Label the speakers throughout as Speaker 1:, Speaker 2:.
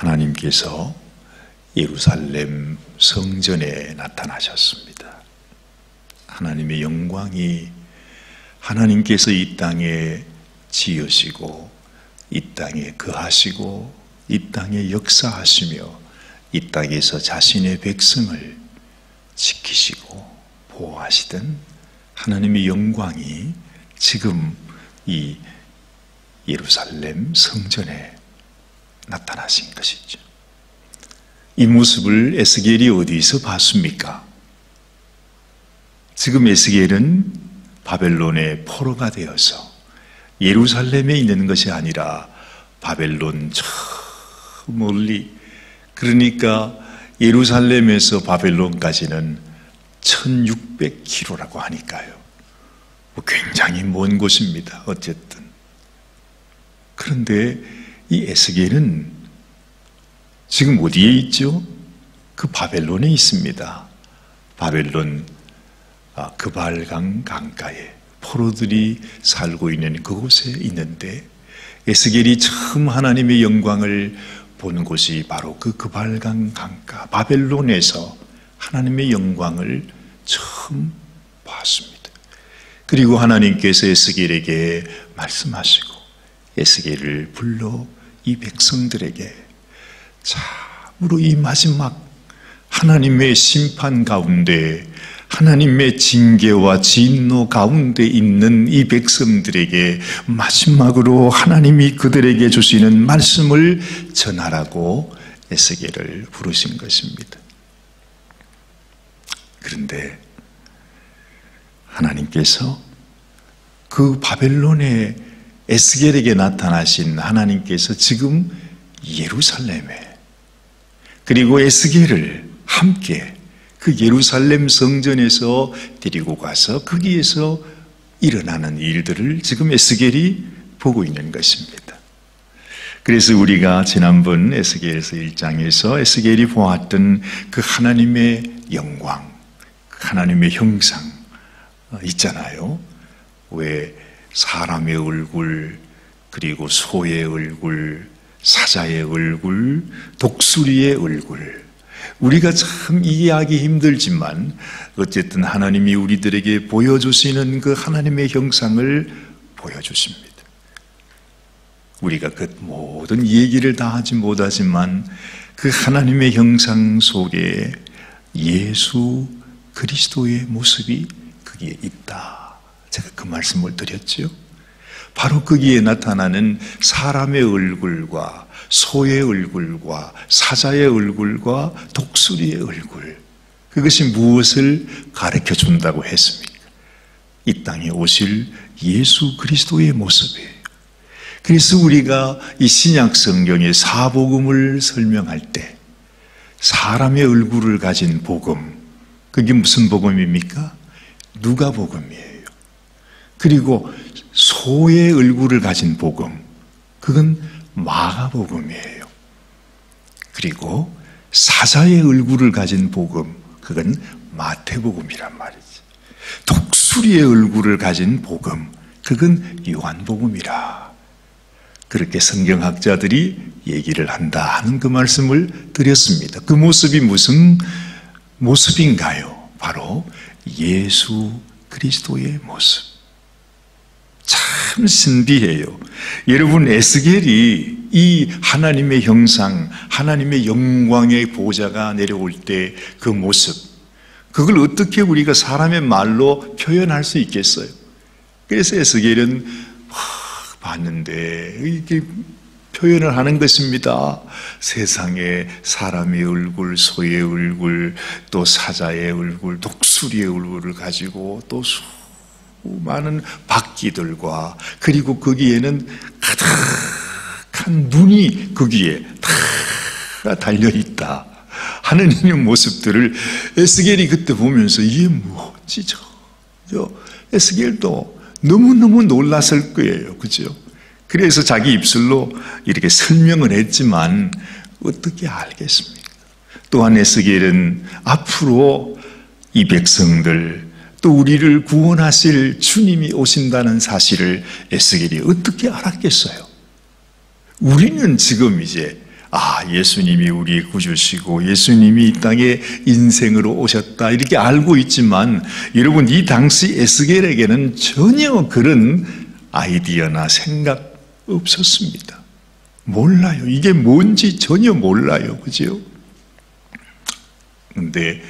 Speaker 1: 하나님께서 예루살렘 성전에 나타나셨습니다. 하나님의 영광이 하나님께서 이 땅에 지으시고 이 땅에 거하시고 이 땅에 역사하시며 이 땅에서 자신의 백성을 지키시고 보호하시던 하나님의 영광이 지금 이 예루살렘 성전에 나타나신 것이죠. 이 모습을 에스겔이 어디서 봤습니까? 지금 에스겔은 바벨론의 포로가 되어서 예루살렘에 있는 것이 아니라 바벨론 저 멀리, 그러니까 예루살렘에서 바벨론까지는 1600km라고 하니까요. 굉장히 먼 곳입니다. 어쨌든. 그런데 이 에스겔은 지금 어디에 있죠? 그 바벨론에 있습니다. 바벨론 그발강 강가에 포로들이 살고 있는 그곳에 있는데 에스겔이 처음 하나님의 영광을 보는 곳이 바로 그 그발강 강가 바벨론에서 하나님의 영광을 처음 봤습니다. 그리고 하나님께서 에스겔에게 말씀하시고 에스겔을 불러 이 백성들에게 참으로 이 마지막 하나님의 심판 가운데 하나님의 징계와 진노 가운데 있는 이 백성들에게 마지막으로 하나님이 그들에게 주시는 말씀을 전하라고 에스겔을 부르신 것입니다. 그런데 하나님께서 그 바벨론의 에스겔에게 나타나신 하나님께서 지금 예루살렘에, 그리고 에스겔을 함께 그 예루살렘 성전에서 데리고 가서 거기에서 일어나는 일들을 지금 에스겔이 보고 있는 것입니다. 그래서 우리가 지난번 에스겔서 1장에서 에스겔이 보았던 그 하나님의 영광, 하나님의 형상 있잖아요. 왜 사람의 얼굴, 그리고 소의 얼굴, 사자의 얼굴, 독수리의 얼굴, 우리가 참 이해하기 힘들지만 어쨌든 하나님이 우리들에게 보여주시는 그 하나님의 형상을 보여주십니다. 우리가 그 모든 얘기를 다 하지 못하지만 그 하나님의 형상 속에 예수 그리스도의 모습이 거기에 있다. 제가 그 말씀을 드렸죠. 바로 거기에 나타나는 사람의 얼굴과 소의 얼굴과 사자의 얼굴과 독수리의 얼굴, 그것이 무엇을 가르쳐 준다고 했습니까? 이 땅에 오실 예수 그리스도의 모습이에요. 그래서 우리가 이 신약 성경의 사복음을 설명할 때 사람의 얼굴을 가진 복음, 그게 무슨 복음입니까? 누가복음이에요. 그리고 소의 얼굴을 가진 복음, 그건 마가복음이에요. 그리고 사자의 얼굴을 가진 복음, 그건 마태복음이란 말이지. 독수리의 얼굴을 가진 복음, 그건 요한복음이라. 그렇게 성경학자들이 얘기를 한다 하는 그 말씀을 드렸습니다. 그 모습이 무슨 모습인가요? 바로 예수 그리스도의 모습. 참 신비해요. 여러분, 에스겔이 이 하나님의 형상, 하나님의 영광의 보좌가 내려올 때 그 모습, 그걸 어떻게 우리가 사람의 말로 표현할 수 있겠어요? 그래서 에스겔은 봤는데 이렇게 표현을 하는 것입니다. 세상에 사람의 얼굴, 소의 얼굴, 또 사자의 얼굴, 독수리의 얼굴을 가지고 또 많은 바퀴들과, 그리고 거기에는 가득한 눈이 거기에 다 달려있다 하는 이런 모습들을 에스겔이 그때 보면서 이게 뭐지? 에스겔도 너무너무 놀랐을 거예요. 그죠? 그래서 자기 입술로 이렇게 설명을 했지만 어떻게 알겠습니까? 또한 에스겔은 앞으로 이 백성들, 또 우리를 구원하실 주님이 오신다는 사실을 에스겔이 어떻게 알았겠어요? 우리는 지금 이제 예수님이 우리의 구주시고 예수님이 이 땅에 인생으로 오셨다 이렇게 알고 있지만 여러분, 이 당시 에스겔에게는 전혀 그런 아이디어나 생각 없었습니다. 몰라요. 이게 뭔지 전혀 몰라요. 그죠? 그런데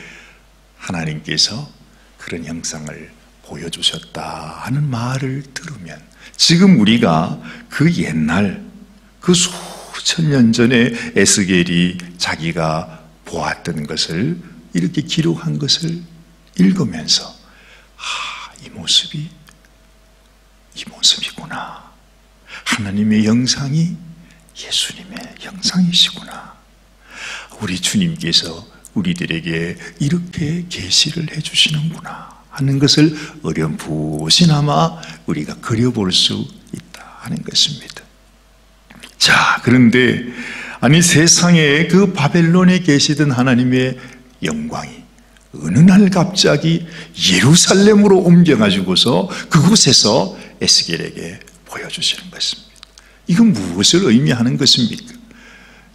Speaker 1: 하나님께서 그런 형상을 보여주셨다 하는 말을 들으면, 지금 우리가 그 옛날 그 수천 년 전에 에스겔이 자기가 보았던 것을 이렇게 기록한 것을 읽으면서 이 모습이구나. 하나님의 형상이 예수님의 형상이시구나. 우리 주님께서 우리들에게 이렇게 계시를 해주시는구나 하는 것을 어렴풋이나마 우리가 그려볼 수 있다 하는 것입니다. 자, 그런데 세상에 그 바벨론에 계시던 하나님의 영광이 어느 날 갑자기 예루살렘으로 옮겨가지고서 그곳에서 에스겔에게 보여주시는 것입니다. 이건 무엇을 의미하는 것입니까?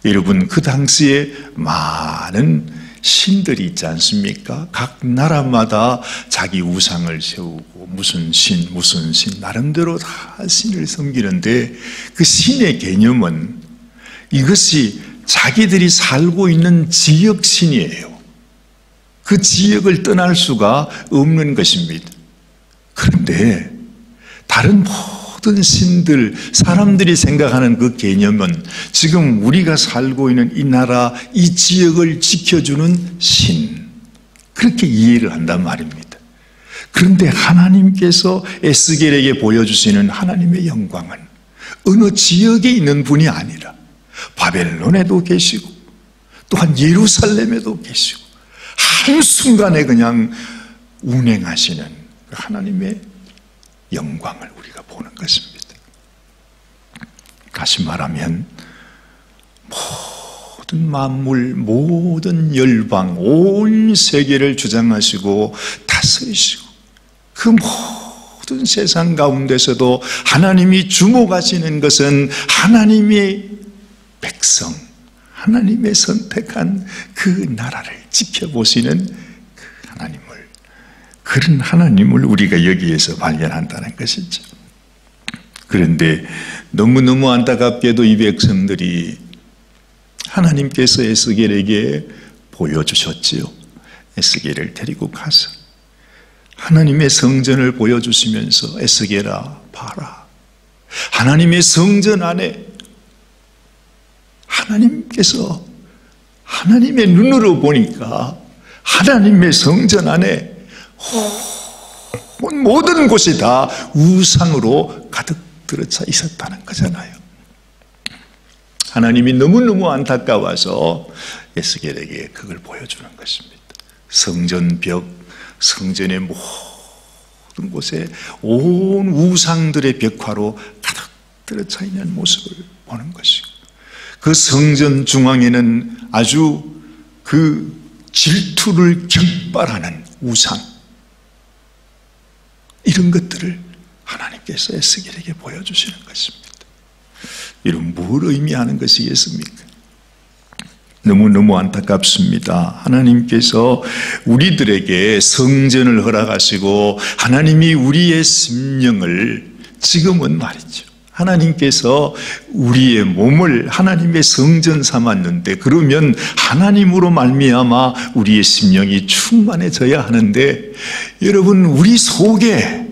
Speaker 1: 여러분, 그 당시에 많은 신들이 있지 않습니까? 각 나라마다 자기 우상을 세우고 무슨 신 나름대로 다 신을 섬기는데, 그 신의 개념은 이것이 자기들이 살고 있는 지역 신이에요. 그 지역을 떠날 수가 없는 것입니다. 그런데 다른 모든 신들, 사람들이 생각하는 그 개념은 지금 우리가 살고 있는 이 나라, 이 지역을 지켜주는 신, 그렇게 이해를 한단 말입니다. 그런데 하나님께서 에스겔에게 보여주시는 하나님의 영광은 어느 지역에 있는 분이 아니라 바벨론에도 계시고 또한 예루살렘에도 계시고 한순간에 그냥 운행하시는 하나님의 영광을 우리가 보는 것입니다. 다시 말하면 모든 만물, 모든 열방, 온 세계를 주장하시고 다스리시고 그 모든 세상 가운데서도 하나님이 주목하시는 것은 하나님의 백성, 하나님의 선택한 그 나라를 지켜보시는 그 하나님을, 그런 하나님을 우리가 여기에서 발견한다는 것이죠. 그런데 너무너무 안타깝게도 이 백성들이 하나님께서 에스겔에게 보여주셨지요. 에스겔을 데리고 가서 하나님의 성전을 보여주시면서 에스겔아 봐라, 하나님의 성전 안에 하나님께서 하나님의 눈으로 보니까 하나님의 성전 안에 모든 곳이 다 우상으로 가득 들어차 있었다는 거잖아요. 하나님이 너무너무 안타까워서 에스겔에게 그걸 보여주는 것입니다. 성전 벽, 성전의 모든 곳에 온 우상들의 벽화로 가득 들어차 있는 모습을 보는 것이고, 그 성전 중앙에는 아주 그 질투를 격발하는 우상, 이런 것들을 하나님께서 에스겔에게 보여주시는 것입니다. 이런 뭘 의미하는 것이겠습니까? 너무너무 안타깝습니다. 하나님께서 우리들에게 성전을 허락하시고 하나님이 우리의 심령을, 지금은 말이죠, 하나님께서 우리의 몸을 하나님의 성전 삼았는데, 그러면 하나님으로 말미암아 우리의 심령이 충만해져야 하는데, 여러분, 우리 속에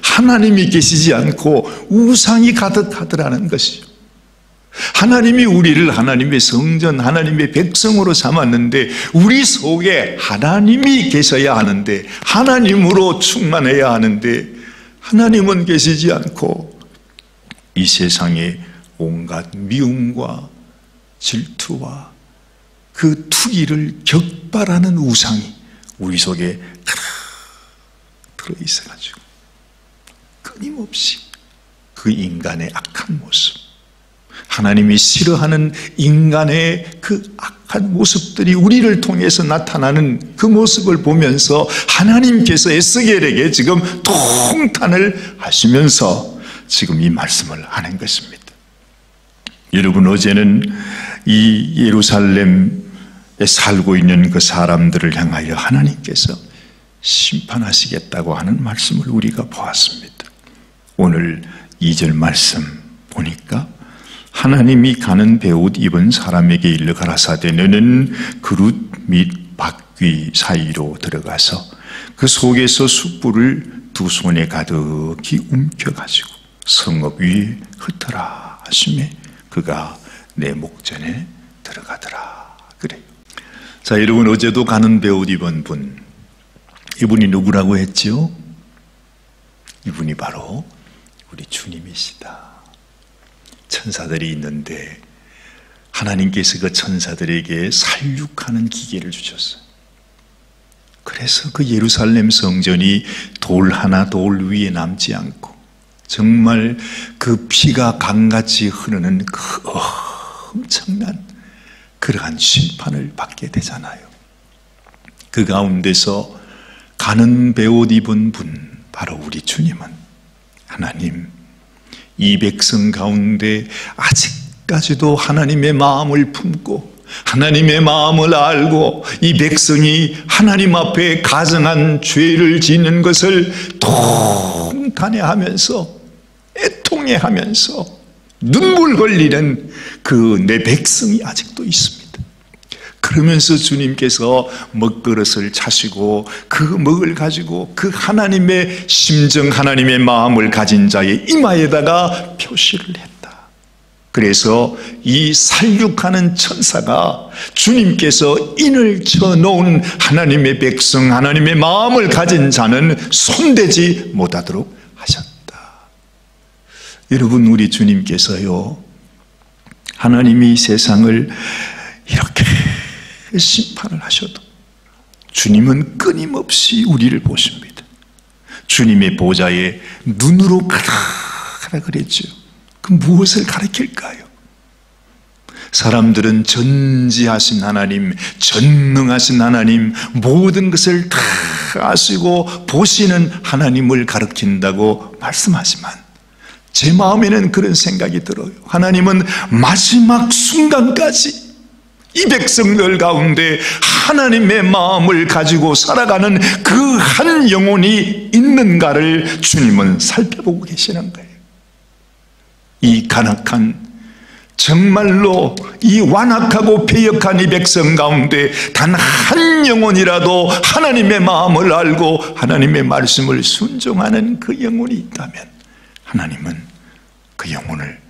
Speaker 1: 하나님이 계시지 않고 우상이 가득하더라는 것이죠. 하나님이 우리를 하나님의 성전, 하나님의 백성으로 삼았는데 우리 속에 하나님이 계셔야 하는데, 하나님으로 충만해야 하는데 하나님은 계시지 않고 이 세상에 온갖 미움과 질투와 그 투기를 격발하는 우상이 우리 속에 들어있어가지고 끊임없이 그 인간의 악한 모습, 하나님이 싫어하는 인간의 그 악한 모습들이 우리를 통해서 나타나는 그 모습을 보면서 하나님께서 에스겔에게 지금 통탄을 하시면서 지금 이 말씀을 하는 것입니다. 여러분, 어제는 이 예루살렘에 살고 있는 그 사람들을 향하여 하나님께서 심판하시겠다고 하는 말씀을 우리가 보았습니다. 오늘 2절 말씀 보니까 하나님이 가는 베옷 입은 사람에게 일러 가라사대 너는 그릇 및 바퀴 사이로 들어가서 그 속에서 숯불을 두 손에 가득히 움켜가지고 성읍 위에 흩어라 하시매 그가 내 목전에 들어가더라. 그래요. 자, 여러분, 어제도 가는 베옷 입은 분, 이분이 누구라고 했죠? 이분이 바로 우리 주님이시다. 천사들이 있는데 하나님께서 그 천사들에게 살육하는 기계를 주셨어요. 그래서 그 예루살렘 성전이 돌 하나 돌 위에 남지 않고 정말 그 피가 강같이 흐르는 그 엄청난 그러한 심판을 받게 되잖아요. 그 가운데서 가는 베옷 입은 분, 바로 우리 주님은 하나님, 이 백성 가운데 아직까지도 하나님의 마음을 품고 하나님의 마음을 알고 이 백성이 하나님 앞에 가증한 죄를 짓는 것을 통탄해하면서 애통해하면서 눈물 흘리는 그 내 백성이 아직도 있습니다. 그러면서 주님께서 먹그릇을 차시고 그 먹을 가지고 그 하나님의 심정, 하나님의 마음을 가진 자의 이마에다가 표시를 했다. 그래서 이 살육하는 천사가 주님께서 인을 쳐놓은 하나님의 백성, 하나님의 마음을 가진 자는 손대지 못하도록 하셨다. 여러분, 우리 주님께서요, 하나님이 세상을 이렇게 심판을 하셔도 주님은 끊임없이 우리를 보십니다. 주님의 보좌에 눈으로 가라 그랬죠. 그 무엇을 가리킬까요? 사람들은 전지하신 하나님, 전능하신 하나님, 모든 것을 다 아시고 보시는 하나님을 가리킨다고 말씀하지만 제 마음에는 그런 생각이 들어요. 하나님은 마지막 순간까지 이 백성들 가운데 하나님의 마음을 가지고 살아가는 그 한 영혼이 있는가를 주님은 살펴보고 계시는 거예요. 이 간악한, 정말로 이 완악하고 패역한 이 백성 가운데 단 한 영혼이라도 하나님의 마음을 알고 하나님의 말씀을 순종하는 그 영혼이 있다면 하나님은 그 영혼을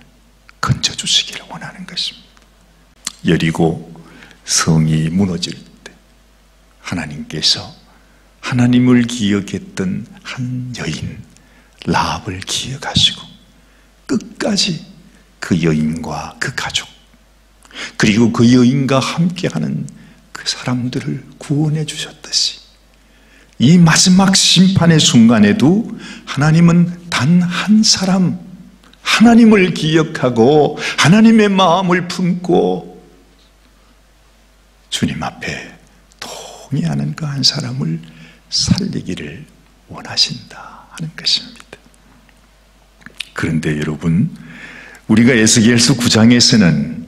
Speaker 1: 건져주시기를 원하는 것입니다. 여리고 성이 무너질 때 하나님께서 하나님을 기억했던 한 여인 라합을 기억하시고 끝까지 그 여인과 그 가족, 그리고 그 여인과 함께하는 그 사람들을 구원해 주셨듯이 이 마지막 심판의 순간에도 하나님은 단 한 사람, 하나님을 기억하고 하나님의 마음을 품고 주님 앞에 동의하는 그 한 사람을 살리기를 원하신다 하는 것입니다. 그런데 여러분, 우리가 에스겔서 9장에서는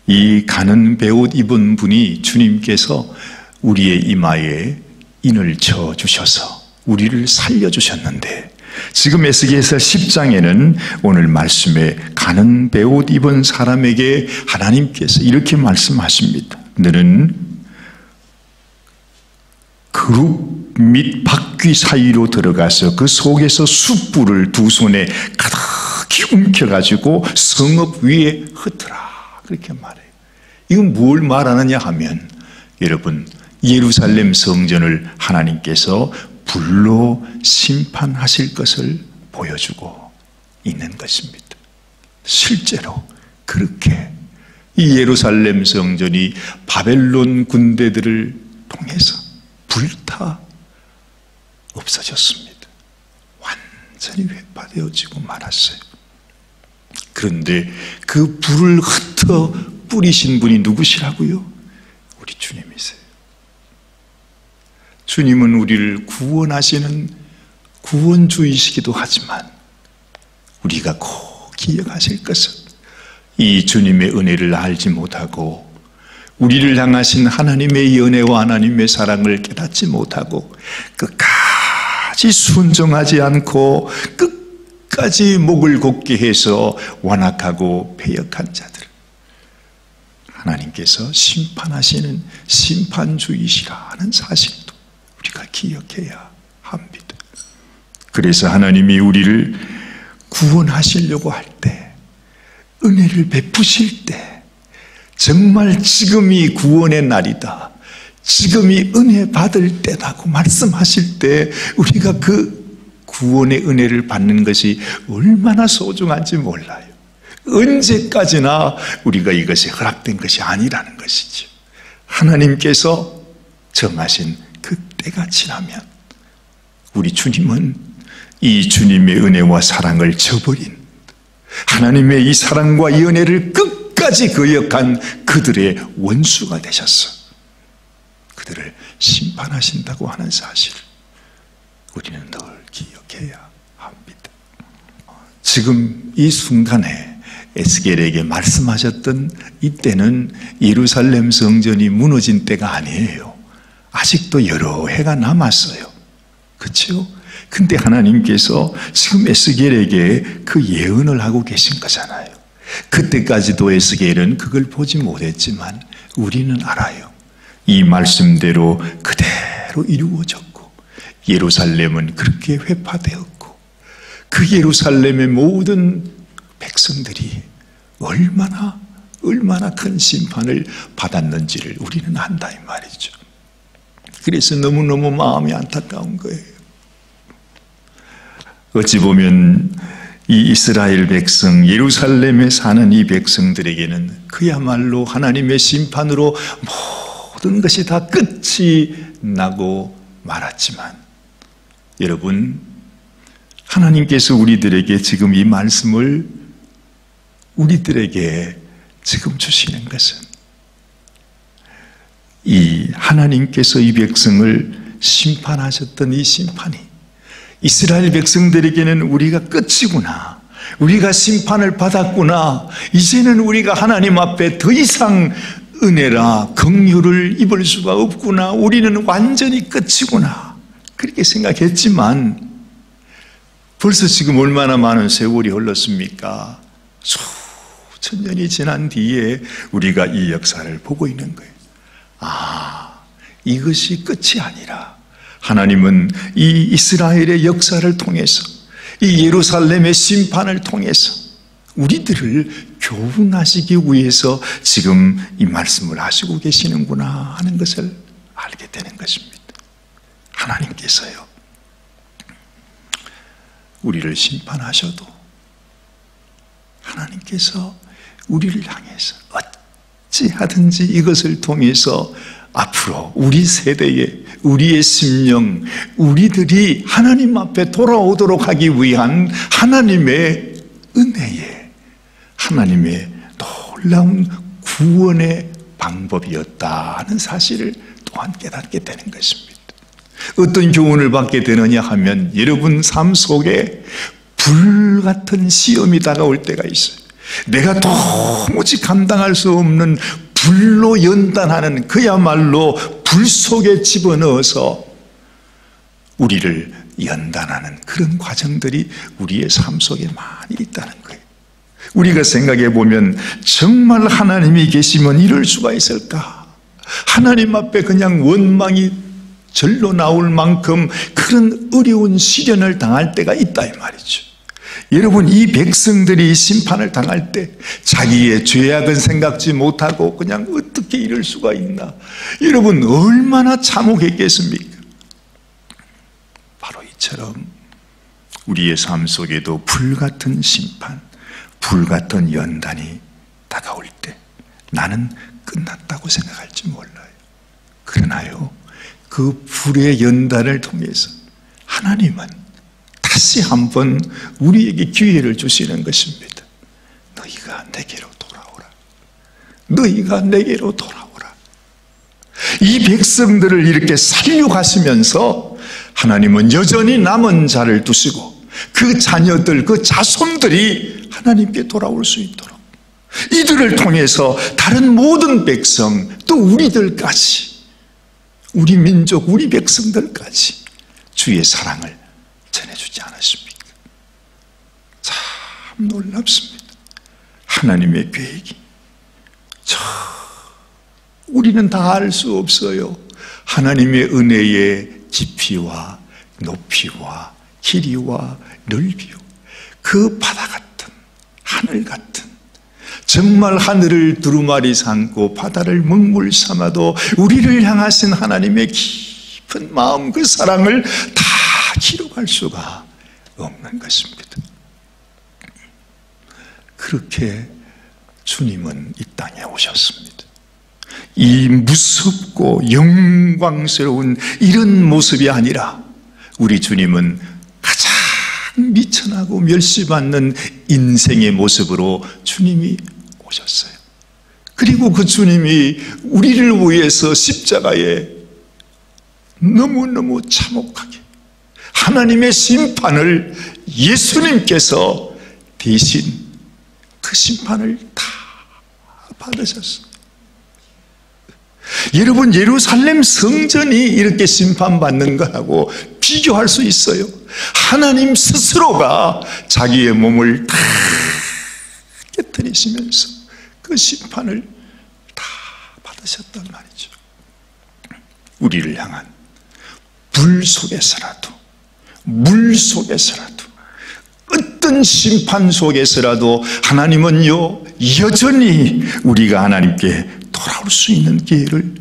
Speaker 1: 이 가는 베옷 입은 분이 주님께서 우리의 이마에 인을 쳐 주셔서 우리를 살려주셨는데, 지금 에스겔서 10장에는 오늘 말씀에 가는 베옷 입은 사람에게 하나님께서 이렇게 말씀하십니다. 너는 그룹 및 바퀴 사이로 들어가서 그 속에서 숯불을 두 손에 가득히 움켜가지고 성읍 위에 흩어라, 그렇게 말해요. 이건 뭘 말하느냐 하면, 여러분, 예루살렘 성전을 하나님께서 불로 심판하실 것을 보여주고 있는 것입니다. 실제로 그렇게 이 예루살렘 성전이 바벨론 군대들을 통해서 불타 없어졌습니다. 완전히 회파되어지고 말았어요. 그런데 그 불을 흩어 뿌리신 분이 누구시라고요? 우리 주님이세요. 주님은 우리를 구원하시는 구원주이시기도 하지만 우리가 꼭 기억하실 것은 이 주님의 은혜를 알지 못하고 우리를 향하신 하나님의 연애와 하나님의 사랑을 깨닫지 못하고 끝까지 순종하지 않고 끝까지 목을 곧게 해서 완악하고 패역한 자들, 하나님께서 심판하시는 심판주이시라는 사실도 우리가 기억해야 합니다. 그래서 하나님이 우리를 구원하시려고 할 때, 은혜를 베푸실 때 정말 지금이 구원의 날이다, 지금이 은혜 받을 때라고 말씀하실 때 우리가 그 구원의 은혜를 받는 것이 얼마나 소중한지 몰라요. 언제까지나 우리가 이것이 허락된 것이 아니라는 것이죠. 하나님께서 정하신 그 때가 지나면 우리 주님은 이 주님의 은혜와 사랑을 저버린, 하나님의 이 사랑과 이 은혜를 끝까지 거역한 그들의 원수가 되셨어. 그들을 심판하신다고 하는 사실을 우리는 늘 기억해야 합니다. 지금 이 순간에 에스겔에게 말씀하셨던 이때는 예루살렘 성전이 무너진 때가 아니에요. 아직도 여러 해가 남았어요. 그렇죠? 근데 하나님께서 지금 에스겔에게 그 예언을 하고 계신 거잖아요. 그때까지도 에스겔은 그걸 보지 못했지만 우리는 알아요. 이 말씀대로 그대로 이루어졌고 예루살렘은 그렇게 회파되었고 그 예루살렘의 모든 백성들이 얼마나 큰 심판을 받았는지를 우리는 안다 이 말이죠. 그래서 너무너무 마음이 안타까운 거예요. 어찌 보면 이 이스라엘 백성, 예루살렘에 사는 이 백성들에게는 그야말로 하나님의 심판으로 모든 것이 다 끝이 나고 말았지만, 여러분, 하나님께서 우리들에게 지금 이 말씀을 우리들에게 지금 주시는 것은 이 하나님께서 이 백성을 심판하셨던 이 심판이 이스라엘 백성들에게는 우리가 끝이구나, 우리가 심판을 받았구나, 이제는 우리가 하나님 앞에 더 이상 은혜라 긍휼을 입을 수가 없구나, 우리는 완전히 끝이구나, 그렇게 생각했지만 벌써 지금 얼마나 많은 세월이 흘렀습니까? 수천 년이 지난 뒤에 우리가 이 역사를 보고 있는 거예요. 이것이 끝이 아니라 하나님은 이 이스라엘의 역사를 통해서, 이 예루살렘의 심판을 통해서 우리들을 교훈하시기 위해서 지금 이 말씀을 하시고 계시는구나 하는 것을 알게 되는 것입니다. 하나님께서요, 우리를 심판하셔도 하나님께서 우리를 향해서 어찌하든지 이것을 통해서 앞으로 우리 세대에, 우리의 심령, 우리들이 하나님 앞에 돌아오도록 하기 위한 하나님의 은혜에, 하나님의 놀라운 구원의 방법이었다는 사실을 또한 깨닫게 되는 것입니다. 어떤 교훈을 받게 되느냐 하면, 여러분 삶 속에 불같은 시험이 다가올 때가 있어요. 내가 도무지 감당할 수 없는 불로 연단하는, 그야말로 불 속에 집어넣어서 우리를 연단하는 그런 과정들이 우리의 삶 속에 많이 있다는 거예요. 우리가 생각해 보면 정말 하나님이 계시면 이럴 수가 있을까? 하나님 앞에 그냥 원망이 절로 나올 만큼 그런 어려운 시련을 당할 때가 있다 이 말이죠. 여러분, 이 백성들이 심판을 당할 때 자기의 죄악은 생각지 못하고 그냥 어떻게 이럴 수가 있나, 여러분 얼마나 참혹했겠습니까? 바로 이처럼 우리의 삶 속에도 불같은 심판, 불같은 연단이 다가올 때 나는 끝났다고 생각할지 몰라요. 그러나요, 그 불의 연단을 통해서 하나님은 다시 한번 우리에게 기회를 주시는 것입니다. 너희가 내게로 돌아오라. 너희가 내게로 돌아오라. 이 백성들을 이렇게 살려가시면서 하나님은 여전히 남은 자를 두시고 그 자녀들, 그 자손들이 하나님께 돌아올 수 있도록, 이들을 통해서 다른 모든 백성, 또 우리들까지, 우리 민족, 우리 백성들까지 주의 사랑을 전해주지 않았습니까? 참 놀랍습니다. 하나님의 계획이 우리는 다 알 수 없어요. 하나님의 은혜의 깊이와 높이와 길이와 넓이요, 그 바다 같은, 하늘 같은, 정말 하늘을 두루마리 삼고 바다를 먹물 삼아도 우리를 향하신 하나님의 깊은 마음, 그 사랑을 다 기록할 수가 없는 것입니다. 그렇게 주님은 이 땅에 오셨습니다. 이 무섭고 영광스러운 이런 모습이 아니라 우리 주님은 가장 미천하고 멸시받는 인생의 모습으로 주님이 오셨어요. 그리고 그 주님이 우리를 위해서 십자가에 너무너무 참혹하게 하나님의 심판을 예수님께서 대신 그 심판을 다 받으셨어요. 여러분, 예루살렘 성전이 이렇게 심판받는 것하고 비교할 수 있어요? 하나님 스스로가 자기의 몸을 다 깨뜨리시면서 그 심판을 다 받으셨단 말이죠. 우리를 향한 불 속에서라도, 물 속에서라도, 어떤 심판 속에서라도 하나님은요, 여전히 우리가 하나님께 돌아올 수 있는 기회를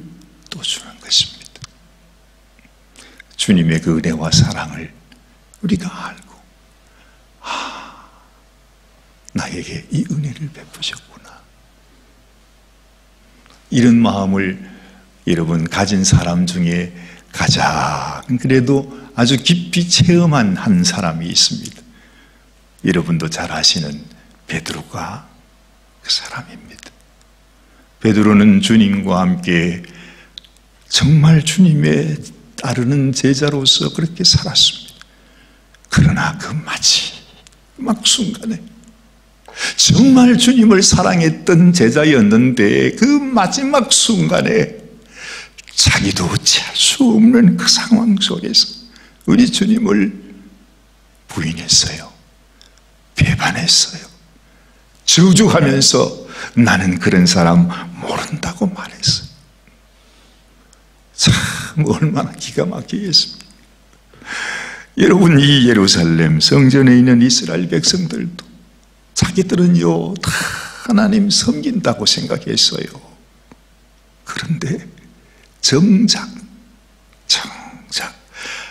Speaker 1: 또 주는 것입니다. 주님의 그 은혜와 사랑을 우리가 알고, 나에게 이 은혜를 베푸셨구나, 이런 마음을 여러분 가진 사람 중에 가장 그래도 아주 깊이 체험한 한 사람이 있습니다. 여러분도 잘 아시는 베드로가 그 사람입니다. 베드로는 주님과 함께 정말 주님의 따르는 제자로서 그렇게 살았습니다. 그러나 그 마지막 순간에 정말 주님을 사랑했던 제자였는데 그 마지막 순간에 자기도 어찌할 수 없는 그 상황 속에서 우리 주님을 부인했어요. 배반했어요. 저주하면서 나는 그런 사람 모른다고 말했어요. 참 얼마나 기가 막히겠습니까? 여러분, 이 예루살렘 성전에 있는 이스라엘 백성들도 자기들은요 다 하나님 섬긴다고 생각했어요. 그런데 정작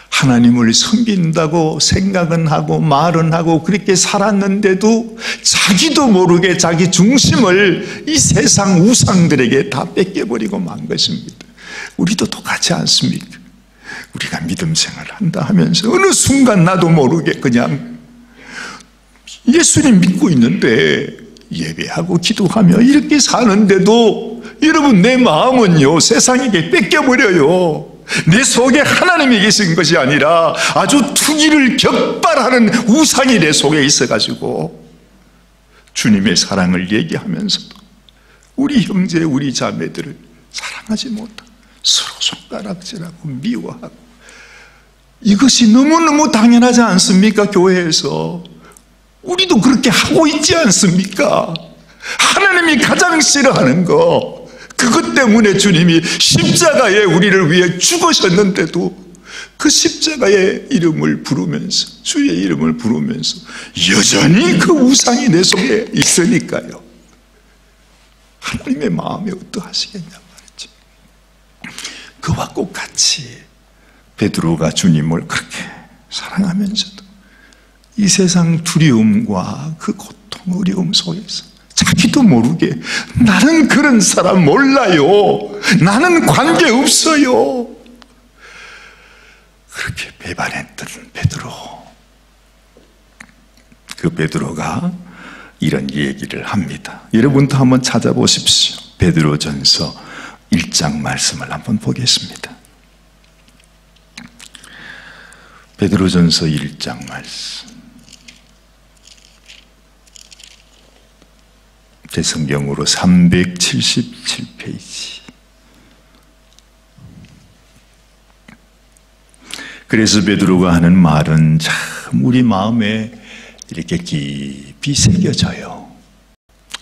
Speaker 1: 하나님을 섬긴다고 생각은 하고 말은 하고 그렇게 살았는데도 자기도 모르게 자기 중심을 이 세상 우상들에게 다 뺏겨버리고 만 것입니다. 우리도 똑같지 않습니까? 우리가 믿음 생활을 한다 하면서 어느 순간 나도 모르게 그냥 예수님 믿고 있는데 예배하고 기도하며 이렇게 사는데도 여러분, 내 마음은요 세상에게 뺏겨버려요. 내 속에 하나님이 계신 것이 아니라 아주 투기를 격발하는 우상이 내 속에 있어가지고 주님의 사랑을 얘기하면서도 우리 형제 우리 자매들을 사랑하지 못하고 서로 손가락질하고 미워하고, 이것이 너무너무 당연하지 않습니까? 교회에서 우리도 그렇게 하고 있지 않습니까? 하나님이 가장 싫어하는 거, 그것 때문에 주님이 십자가에 우리를 위해 죽으셨는데도 그 십자가의 이름을 부르면서, 주의 이름을 부르면서 여전히 그 우상이 내 속에 있으니까요. 하나님의 마음이 어떠하시겠냐 말이죠. 그와 똑같이 베드로가 주님을 그렇게 사랑하면서도 이 세상 두려움과 그 고통, 어려움 속에서 자기도 모르게 나는 그런 사람 몰라요, 나는 관계없어요, 그렇게 배반했던 베드로, 그 베드로가 이런 얘기를 합니다. 여러분도 한번 찾아보십시오. 베드로전서 1장 말씀을 한번 보겠습니다. 베드로전서 1장 말씀. 제 성경으로 377페이지. 그래서 베드로가 하는 말은 참 우리 마음에 이렇게 깊이 새겨져요.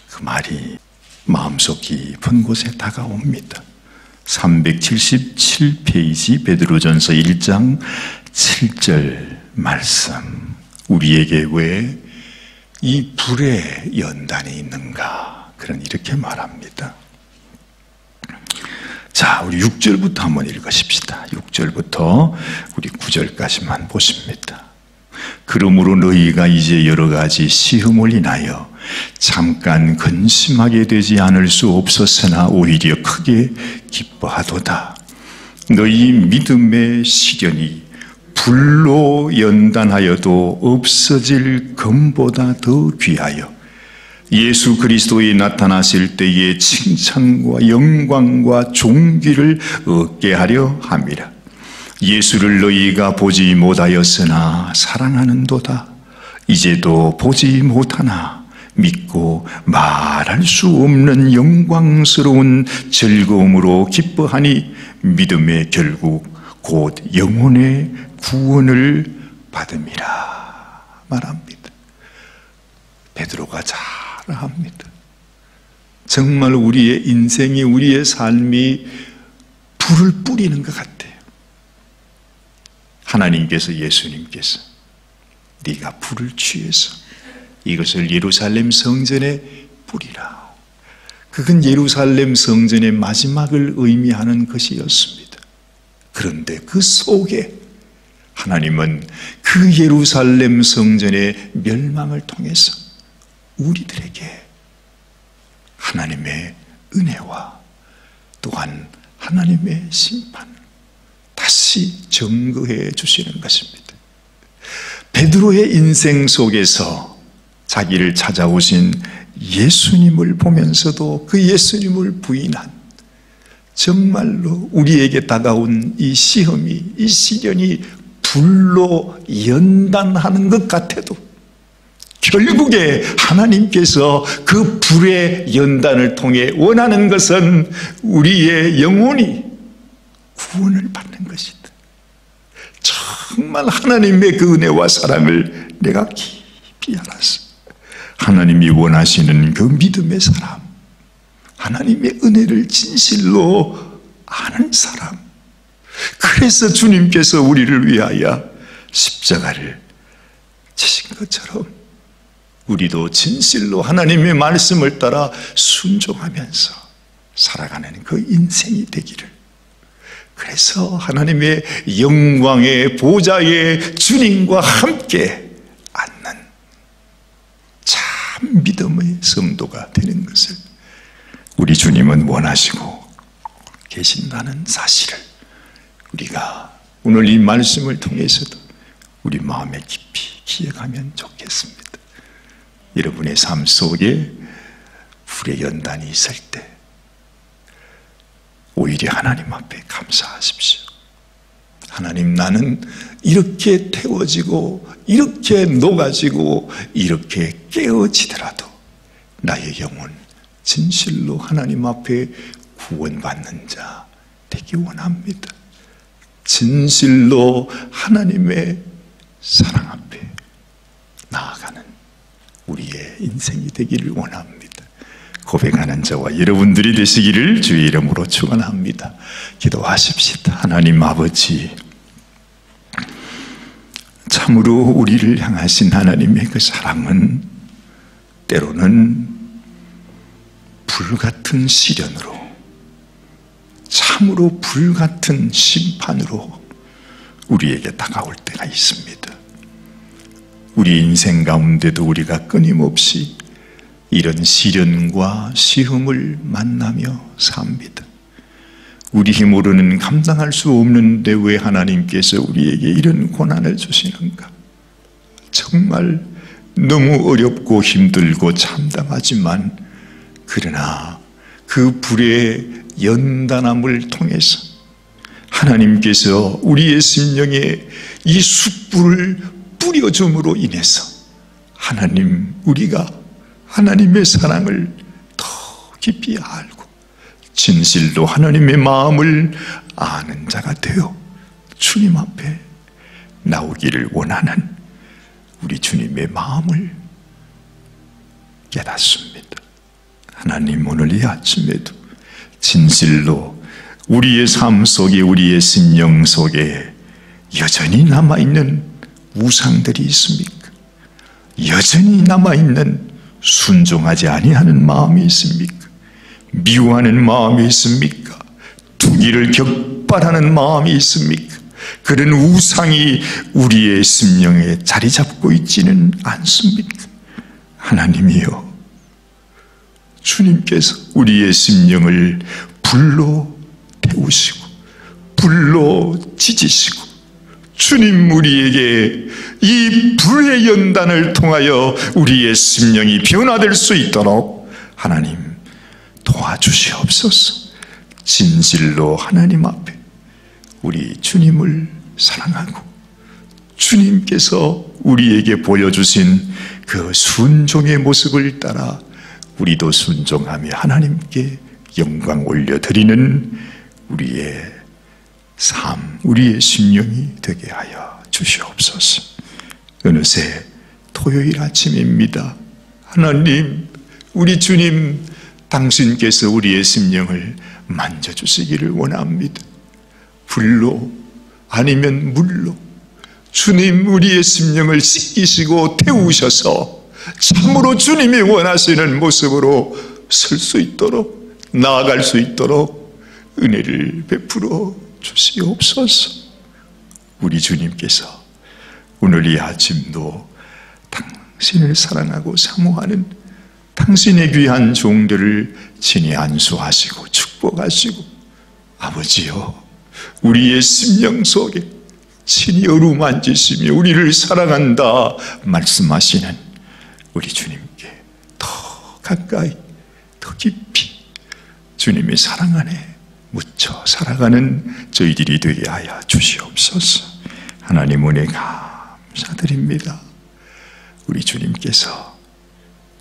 Speaker 1: 그 말이 마음속 깊은 곳에 다가옵니다. 377페이지 베드로전서 1장 7절 말씀. 우리에게 왜 이 불의 연단이 있는가? 그런 이렇게 말합니다. 자, 우리 6절부터 한번 읽으십시다. 6절부터 우리 9절까지만 보십니다. 그러므로 너희가 이제 여러 가지 시험을 인하여 잠깐 근심하게 되지 않을 수 없었으나 오히려 크게 기뻐하도다. 너희 믿음의 시련이 불로 연단하여도 없어질 금보다 더 귀하여 예수 그리스도에 나타나실 때의 칭찬과 영광과 존귀를 얻게 하려 함이라. 예수를 너희가 보지 못하였으나 사랑하는도다. 이제도 보지 못하나 믿고 말할 수 없는 영광스러운 즐거움으로 기뻐하니 믿음의 결국 곧 영혼의 구원을 받음이라 말합니다. 베드로가 잘 합니다. 정말 우리의 인생이, 우리의 삶이 불을 뿌리는 것 같아요. 하나님께서, 예수님께서 네가 불을 취해서 이것을 예루살렘 성전에 뿌리라. 그건 예루살렘 성전의 마지막을 의미하는 것이었습니다. 그런데 그 속에 하나님은 그 예루살렘 성전의 멸망을 통해서 우리들에게 하나님의 은혜와 또한 하나님의 심판 다시 증거해 주시는 것입니다. 베드로의 인생 속에서 자기를 찾아오신 예수님을 보면서도 그 예수님을 부인한, 정말로 우리에게 다가온 이 시험이, 이 시련이 불로 연단하는 것 같아도 결국에 하나님께서 그 불의 연단을 통해 원하는 것은 우리의 영혼이 구원을 받는 것이다. 정말 하나님의 그 은혜와 사랑을 내가 깊이 알았어. 하나님이 원하시는 그 믿음의 사람, 하나님의 은혜를 진실로 아는 사람, 그래서 주님께서 우리를 위하여 십자가를 지신 것처럼 우리도 진실로 하나님의 말씀을 따라 순종하면서 살아가는 그 인생이 되기를, 그래서 하나님의 영광의 보좌에 주님과 함께 앉는 참 믿음의 성도가 되는 것을 우리 주님은 원하시고 계신다는 사실을 우리가 오늘 이 말씀을 통해서도 우리 마음에 깊이 기억하면 좋겠습니다. 여러분의 삶 속에 불의 연단이 있을 때 오히려 하나님 앞에 감사하십시오. 하나님, 나는 이렇게 태워지고 이렇게 녹아지고 이렇게 깨어지더라도 나의 영혼 진실로 하나님 앞에 구원받는 자 되기 원합니다. 진실로 하나님의 사랑 앞에 나아가는 우리의 인생이 되기를 원합니다. 고백하는 저와 여러분들이 되시기를 주의 이름으로 축원합니다. 기도하십시다. 하나님 아버지, 참으로 우리를 향하신 하나님의 그 사랑은 때로는 불같은 시련으로, 참으로 불같은 심판으로 우리에게 다가올 때가 있습니다. 우리 인생 가운데도 우리가 끊임없이 이런 시련과 시험을 만나며 삽니다. 우리 힘으로는 감당할 수 없는데 왜 하나님께서 우리에게 이런 고난을 주시는가? 정말 너무 어렵고 힘들고 참담하지만, 그러나 그 불의 연단함을 통해서 하나님께서 우리의 심령에 이 숯불을 뿌려줌으로 인해서 하나님, 우리가 하나님의 사랑을 깊이 알고 진실로 하나님의 마음을 아는 자가 되어 주님 앞에 나오기를 원하는 우리 주님의 마음을 깨닫습니다. 하나님, 오늘 이 아침에도 진실로 우리의 삶 속에, 우리의 심령 속에 여전히 남아있는 우상들이 있습니까? 여전히 남아있는 순종하지 아니하는 마음이 있습니까? 미워하는 마음이 있습니까? 투기를 격발하는 마음이 있습니까? 그런 우상이 우리의 심령에 자리 잡고 있지는 않습니까? 하나님이여, 주님께서 우리의 심령을 불로 태우시고 불로 지지시고 주님 우리에게 이 불의 연단을 통하여 우리의 심령이 변화될 수 있도록 하나님 도와주시옵소서. 진실로 하나님 앞에 우리 주님을 사랑하고 주님께서 우리에게 보여주신 그 순종의 모습을 따라 우리도 순종하며 하나님께 영광 올려드리는 우리의 삶, 우리의 심령이 되게 하여 주시옵소서. 어느새 토요일 아침입니다. 하나님, 우리 주님, 당신께서 우리의 심령을 만져주시기를 원합니다. 불로 아니면 물로 주님 우리의 심령을 씻기시고 태우셔서 참으로 주님이 원하시는 모습으로 설 수 있도록, 나아갈 수 있도록 은혜를 베풀어 주시옵소서. 우리 주님께서 오늘 이 아침도 당신을 사랑하고 사모하는 당신의 귀한 종들을 친히 안수하시고 축복하시고, 아버지여, 우리의 심령 속에 친히 어루만지시며 우리를 사랑한다 말씀하시는 우리 주님께 더 가까이, 더 깊이 주님의 사랑 안에 묻혀 살아가는 저희들이 되게 하여 주시옵소서. 하나님 은혜 감사드립니다. 우리 주님께서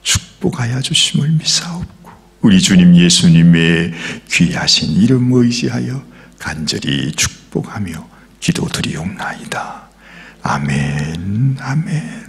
Speaker 1: 축복하여 주심을 믿사옵고 우리 주님 예수님의 귀하신 이름 의지하여 간절히 축복하며 기도드리옵나이다. 아멘, 아멘.